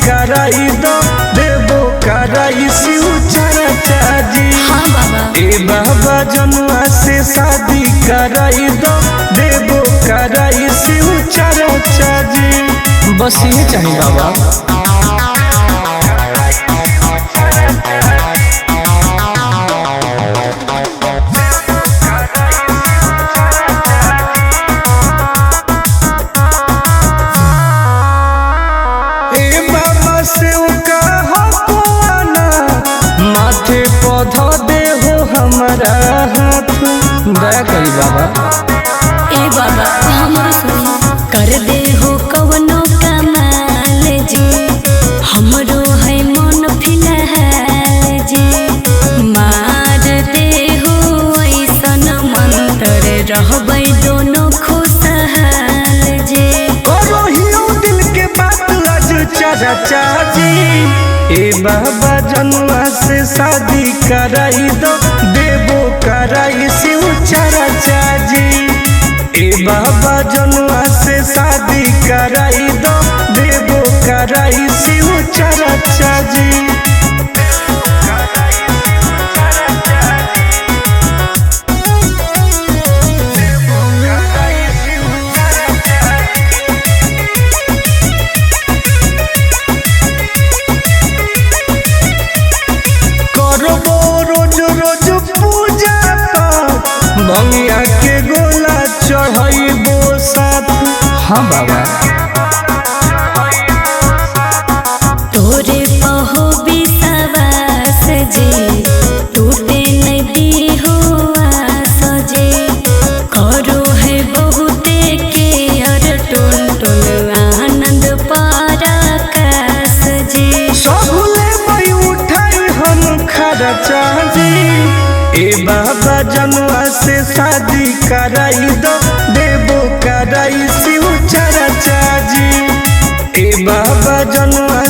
कराई दो देवो कराई शिव चर्चा जी। हाँ बाबा। ए बाबा जनुआ से शादी कराई दो देवो कराई शिव चर्चा जी। बस ये चाहिए बाबा। माथे पौधा दे हो हमारा हाथ दया करी बाबा। ए बाबा हमरो सुनी कर दे हो कवनो कमाल जी हमरो है मन फिलहाल जी। मार दे हो ऐसन मंत्र रहबै दोनों खुशहाल जी। करो हियो दिल के बात आज चर्चा जी। ए बाबा जनुआ से शादी कराई दो देवो कराई शिव चर्चा जी। ए बाबा जनुआ से शादी कराई दो देवो कराई शिव चर्चा जी। भंगिया के गोला चढ़ाइबो साथ। हाँ बाबा। तोरे पहो विश्वास जी टूटे नदी हो आस जी। करो है बहुते के अर टोन टोन आनंद पराकाश जी। सबले मई उठाई हम खर्चा जी। ए बाबा जनुआ से शादी कराई दो देवो कराई शिव चर्चा जी। ए बाबा जनुआ